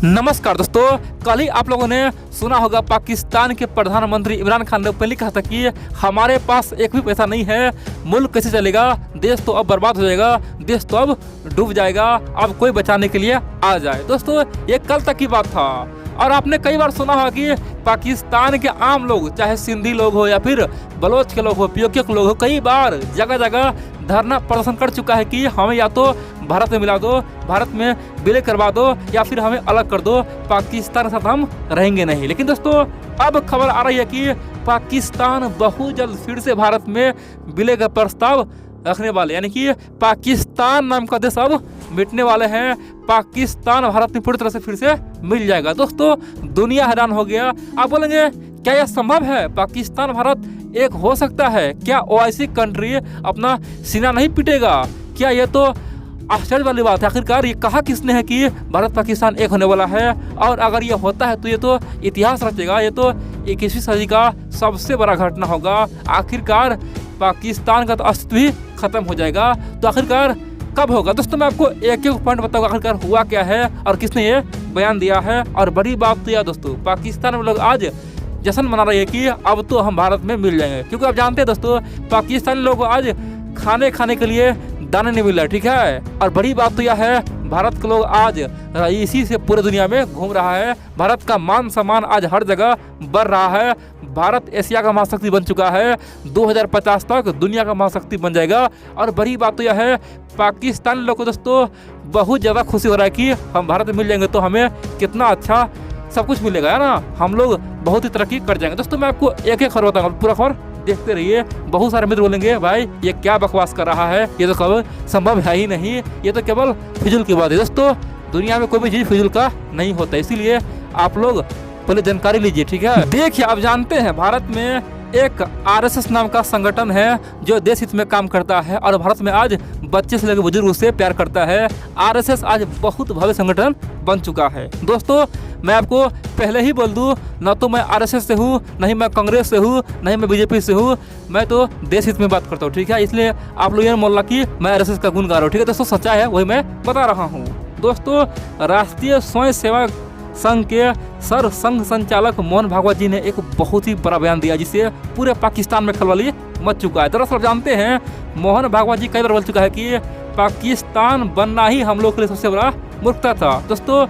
नमस्कार दोस्तों, कल ही आप लोगों ने सुना होगा पाकिस्तान के प्रधानमंत्री इमरान खान ने पहले कहा था कि हमारे पास एक भी पैसा नहीं है, मुल्क कैसे चलेगा, देश तो अब बर्बाद हो जाएगा, देश तो अब डूब जाएगा, अब कोई बचाने के लिए आ जाए। दोस्तों ये कल तक की बात था और आपने कई बार सुना होगा कि पाकिस्तान के आम लोग, चाहे सिंधी लोग हो या फिर बलोच के लोग हो, पीओके के लोग हो, कई बार जगह जगह धरना प्रदर्शन कर चुका है कि हमें या तो भारत में मिला दो, भारत में विलय करवा दो या फिर हमें अलग कर दो, पाकिस्तान के साथ हम रहेंगे नहीं। लेकिन दोस्तों अब खबर आ रही है कि पाकिस्तान बहुत जल्द फिर से भारत में विलय का प्रस्ताव रखने वाले, यानी कि पाकिस्तान नाम का देश अब मिटने वाले हैं। पाकिस्तान भारत में पूरी तरह से फिर से मिल जाएगा। दोस्तों दुनिया हैरान हो गया। आप बोलेंगे क्या यह संभव है? पाकिस्तान भारत एक हो सकता है? क्या ओआईसी कंट्री अपना सीना नहीं पीटेगा? क्या ये तो आश्चर्य वाली बात है। आखिरकार ये कहा किसने है कि भारत पाकिस्तान एक होने वाला है? और अगर ये होता है तो ये तो इतिहास रचेगा, ये तो 21वीं सदी का सबसे बड़ा घटना होगा। आखिरकार पाकिस्तान का तो अस्तित्व ही खत्म हो जाएगा। तो आखिरकार कब होगा? दोस्तों मैं आपको एक एक पॉइंट बताऊंगा आखिरकार हुआ क्या है और किसने ये बयान दिया है। और बड़ी बात तो यह दोस्तों, पाकिस्तान में लोग आज जश्न मना रहे हैं कि अब तो हम भारत में मिल जाएंगे, क्योंकि आप जानते हैं दोस्तों पाकिस्तानी लोग आज खाने के लिए दाने नहीं मिल रहा, ठीक है। और बड़ी बात तो यह है भारत के लोग आज इसी से पूरे दुनिया में घूम रहा है। भारत का मान सम्मान आज हर जगह बढ़ रहा है। भारत एशिया का महाशक्ति बन चुका है, 2050 तक दुनिया का महाशक्ति बन जाएगा। और बड़ी बात तो यह है पाकिस्तान लोग को दोस्तों बहुत ज़्यादा खुशी हो रहा है कि हम भारत में मिल जाएंगे तो हमें कितना अच्छा सब कुछ मिलेगा, है ना, हम लोग बहुत ही तरक्की कर जाएंगे। दोस्तों मैं आपको एक एक खबर बताऊंगा, पूरा खबर देखते रहिए। बहुत सारे मित्र बोलेंगे भाई ये क्या बकवास कर रहा है, ये तो कभी संभव है ही नहीं, ये तो केवल फिजूल की बात है। दोस्तों दुनिया में कोई भी चीज़ फिजूल का नहीं होता, इसीलिए आप लोग पहले जानकारी लीजिए, ठीक है। देखिए आप जानते हैं भारत में एक आरएसएस नाम का संगठन है जो देश हित में काम करता है और भारत में आज बच्चे से लेकर बुजुर्ग उससे प्यार करता है। आरएसएस आज बहुत भव्य संगठन बन चुका है। दोस्तों मैं आपको पहले ही बोल दूं, न तो मैं आरएसएस से हूँ, नहीं मैं कांग्रेस से हूँ, नहीं मैं बीजेपी से हूँ, मैं तो देश हित में बात करता हूँ, ठीक है। इसलिए आप लोग ये बोलना कि मैं आरएसएस का गुण गा रहा हूँ, ठीक है। दोस्तों सच्चाई है वही मैं बता रहा हूँ। दोस्तों राष्ट्रीय स्वयं सेवक संघ के सर संघ संचालक मोहन भागवत जी ने एक बहुत ही बड़ा बयान दिया जिससे पूरे पाकिस्तान में खलबली मच चुका है। दरअसल जानते हैं मोहन भागवत जी कई बार बोल चुका है कि पाकिस्तान बनना ही हम लोग के लिए सबसे बड़ा मूर्खता था। दोस्तों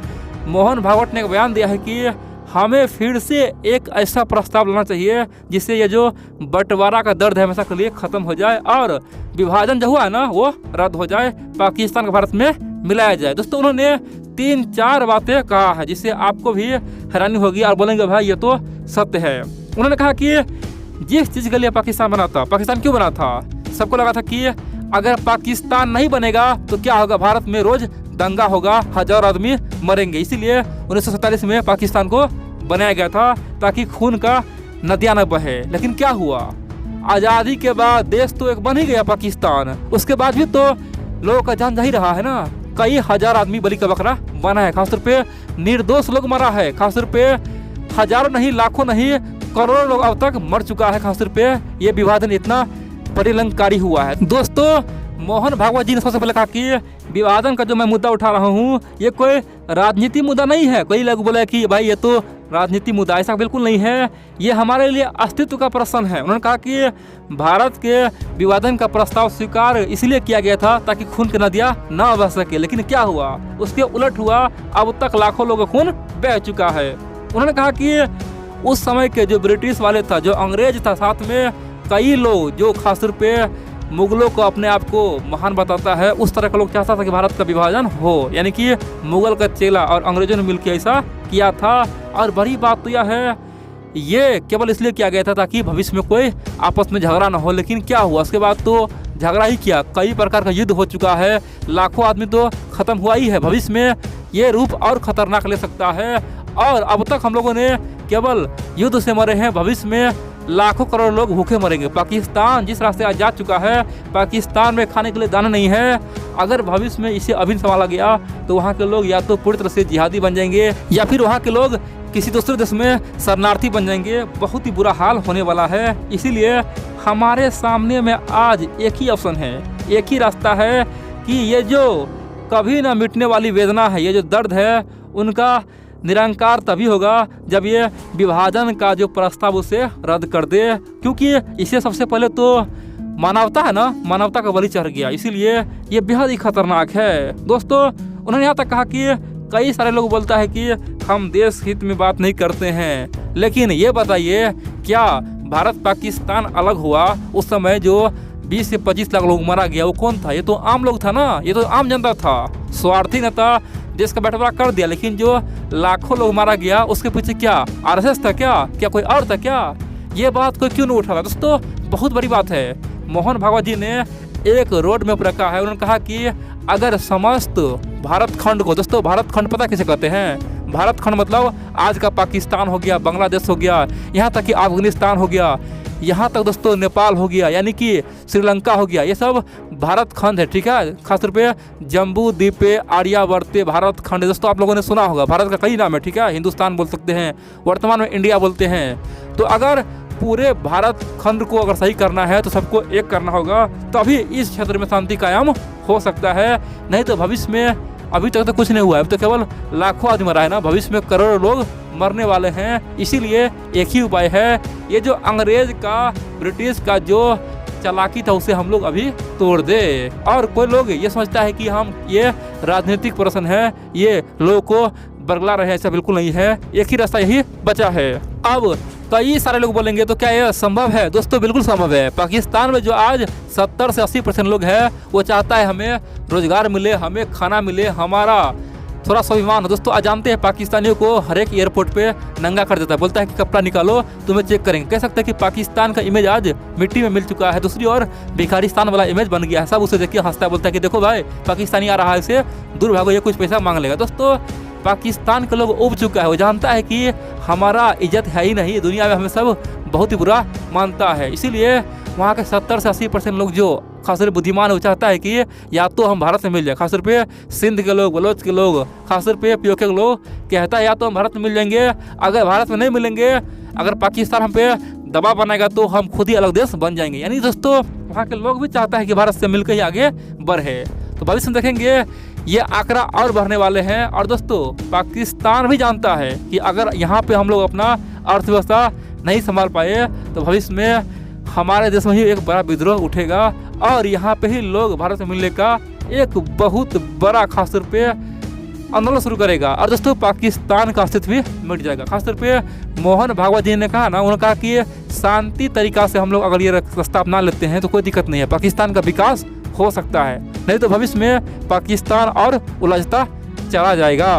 मोहन भागवत ने एक बयान दिया है कि हमें फिर से एक ऐसा प्रस्ताव लाना चाहिए जिससे ये जो बंटवारा का दर्द है हमेशा के लिए खत्म हो जाए और विभाजन जो हुआ है ना वो रद्द हो जाए, पाकिस्तान को भारत में मिलाया जाए। दोस्तों उन्होंने 3-4 बातें कहा है जिससे आपको भी हैरानी होगी और बोलेंगे भाई ये तो सत्य है। उन्होंने कहा कि जिस चीज़ के लिए पाकिस्तान बना था, पाकिस्तान क्यों बना था? सबको लगा था कि अगर पाकिस्तान नहीं बनेगा तो क्या होगा, भारत में रोज दंगा होगा, हजारों आदमी मरेंगे। इसीलिए 1947 में पाकिस्तान को बनाया गया था ताकि खून का नदियाँ न बहे। लेकिन क्या हुआ, आज़ादी के बाद देश तो एक बन ही गया पाकिस्तान, उसके बाद भी तो लोगों का जान जा ही रहा है ना। कई हजार आदमी बलि का बकरा बना है, खासतौर पे निर्दोष लोग मरा है, खासतौर पे हजारों नहीं लाखों नहीं करोड़ों लोग अब तक मर चुका है। खासतौर पे ये विभाजन इतना परिणमकारी हुआ है। दोस्तों मोहन भागवत जी ने सबसे पहले कहा कि विभाजन का जो मैं मुद्दा उठा रहा हूँ ये कोई राजनीति मुद्दा नहीं है। कई लोग बोले कि भाई ये तो राजनीति मुद्दा, ऐसा बिल्कुल नहीं है, ये हमारे लिए अस्तित्व का प्रश्न है। उन्होंने कहा कि भारत के विभाजन का प्रस्ताव स्वीकार इसलिए किया गया था ताकि खून की नदियाँ न बह सके, लेकिन क्या हुआ, उसके उलट हुआ। अब तक लाखों लोगों का खून बह चुका है। उन्होंने कहा कि उस समय के जो ब्रिटिश वाले था, जो अंग्रेज था, साथ में कई लोग जो खासतौर पे मुगलों को अपने आप को महान बताता है, उस तरह का लोग चाहता था कि भारत का विभाजन हो, यानी कि मुगल का चेला और अंग्रेजों ने मिलकर ऐसा किया था। और बड़ी बात तो यह है ये केवल इसलिए किया गया था ताकि भविष्य में कोई आपस में झगड़ा ना हो। लेकिन क्या हुआ, उसके बाद तो झगड़ा ही किया, कई प्रकार का युद्ध हो चुका है, लाखों आदमी तो खत्म हुआ ही है। भविष्य में ये रूप और खतरनाक ले सकता है और अब तक हम लोगों ने केवल युद्ध से मरे हैं, भविष्य में लाखों करोड़ लोग भूखे मरेंगे। पाकिस्तान जिस रास्ते आज जा चुका है, पाकिस्तान में खाने के लिए दाना नहीं है। अगर भविष्य में इसे अभी संभाला गया तो वहाँ के लोग या तो पूरी तरह से जिहादी बन जाएंगे या फिर वहाँ के लोग किसी दूसरे देश में शरणार्थी बन जाएंगे। बहुत ही बुरा हाल होने वाला है। इसीलिए हमारे सामने में आज एक ही ऑप्शन है, एक ही रास्ता है कि ये जो कभी ना मिटने वाली वेदना है, ये जो दर्द है उनका निरंकार तभी होगा जब ये विभाजन का जो प्रस्ताव उसे रद्द कर दे, क्योंकि इसे सबसे पहले तो मानवता है ना, मानवता का बलि चढ़ गया, इसीलिए ये बेहद ही खतरनाक है। दोस्तों उन्होंने यहाँ तक कहा कि कई सारे लोग बोलता है कि हम देश हित में बात नहीं करते हैं, लेकिन ये बताइए क्या भारत पाकिस्तान अलग हुआ उस समय जो 20 से 25 लाख लोग मारा गया वो कौन था? ये तो आम लोग था ना, ये तो आम जनता था। स्वार्थी नेता देश का बंटवारा कर दिया, लेकिन जो लाखों लोग मारा गया उसके पीछे क्या आरएसएस था क्या कोई और था क्या? ये बात कोई क्यों नहीं उठा रहा? दोस्तों बहुत बड़ी बात है। मोहन भागवत जी ने एक रोड मैप रखा है। उन्होंने कहा कि अगर समस्त भारत खंड को, दोस्तों भारत खंड पता किसे कहते हैं? भारत खंड मतलब आज का पाकिस्तान हो गया, बांग्लादेश हो गया, यहाँ तक कि अफगानिस्तान हो गया, यहाँ तक दोस्तों नेपाल हो गया, यानी कि श्रीलंका हो गया, ये सब भारत खंड है, ठीक है। खासतौर पे जम्बू द्वीपे आर्यावर्ते भारत खंड। दोस्तों आप लोगों ने सुना होगा, भारत का कई नाम है, ठीक है। हिंदुस्तान बोल सकते हैं, वर्तमान में इंडिया बोलते हैं। तो अगर पूरे भारत खंड को अगर सही करना है तो सबको एक करना होगा, तभी इस क्षेत्र में शांति कायम हो सकता है। नहीं तो भविष्य में, अभी तक तो कुछ नहीं हुआ है, अभी तो केवल लाखों आदमी मरा है ना, भविष्य में करोड़ों लोग मरने वाले हैं। इसीलिए एक ही उपाय है, ये जो अंग्रेज का, ब्रिटिश का जो चालाकी था उसे हम लोग अभी तोड़ दे। और कोई लोग ये समझता है कि हम ये राजनीतिक प्रश्न है, ये लोगों को बरगला रहे हैं, ऐसा बिल्कुल नहीं है। एक ही रास्ता यही बचा है। अब कई सारे लोग बोलेंगे तो क्या यह संभव है? दोस्तों बिल्कुल संभव है। पाकिस्तान में जो आज 70 से 80% लोग हैं वो चाहता है हमें रोजगार मिले, हमें खाना मिले, हमारा थोड़ा स्वाभिमान हो। दोस्तों आज जानते हैं पाकिस्तानियों को हर एक एयरपोर्ट पे नंगा कर देता है, बोलता है कि कपड़ा निकालो तुम्हें चेक करेंगे। कह सकते हैं कि पाकिस्तान का इमेज आज मिट्टी में मिल चुका है। दूसरी ओर भिखारिस्तान वाला इमेज बन गया है। सब उसे देखिए हंसता है, बोलता है कि देखो भाई पाकिस्तानी आ रहा है, इसे दूर भागो, ये कुछ पैसा मांग लेगा। दोस्तों पाकिस्तान के लोग उब चुका है, वो जानता है कि हमारा इज्जत है ही नहीं, दुनिया में हमें सब बहुत ही बुरा मानता है। इसीलिए वहाँ के 70 से 80% लोग जो खासतौर पर बुद्धिमान है वो चाहता है कि या तो हम भारत में मिल जाए। खासतौर पे सिंध के लोग, बलोच के लोग, खासतौर पे पीओके के लोग कहता है या तो हम भारत में मिल जाएंगे, अगर भारत में नहीं मिलेंगे, अगर पाकिस्तान हम पे दबाव बनाएगा तो हम खुद ही अलग देश बन जाएंगे। यानी दोस्तों वहाँ के लोग भी चाहता है कि भारत से मिलकर ही आगे बढ़े। तो भविष्य में देखेंगे ये आंकड़ा और बढ़ने वाले हैं। और दोस्तों पाकिस्तान भी जानता है कि अगर यहाँ पे हम लोग अपना अर्थव्यवस्था नहीं संभाल पाए तो भविष्य में हमारे देश में ही एक बड़ा विद्रोह उठेगा और यहाँ पे ही लोग भारत में मिलने का एक बहुत बड़ा खासतौर पे आंदोलन शुरू करेगा। और दोस्तों पाकिस्तान का अस्तित्व भी मिट जाएगा। खासतौर पे मोहन भागवत जी ने कहा ना, उन्होंने कहा कि शांति तरीका से हम लोग अगर ये रास्ता अपना लेते हैं तो कोई दिक्कत नहीं है, पाकिस्तान का विकास हो सकता है। नहीं तो भविष्य में पाकिस्तान और उलझता चला जाएगा।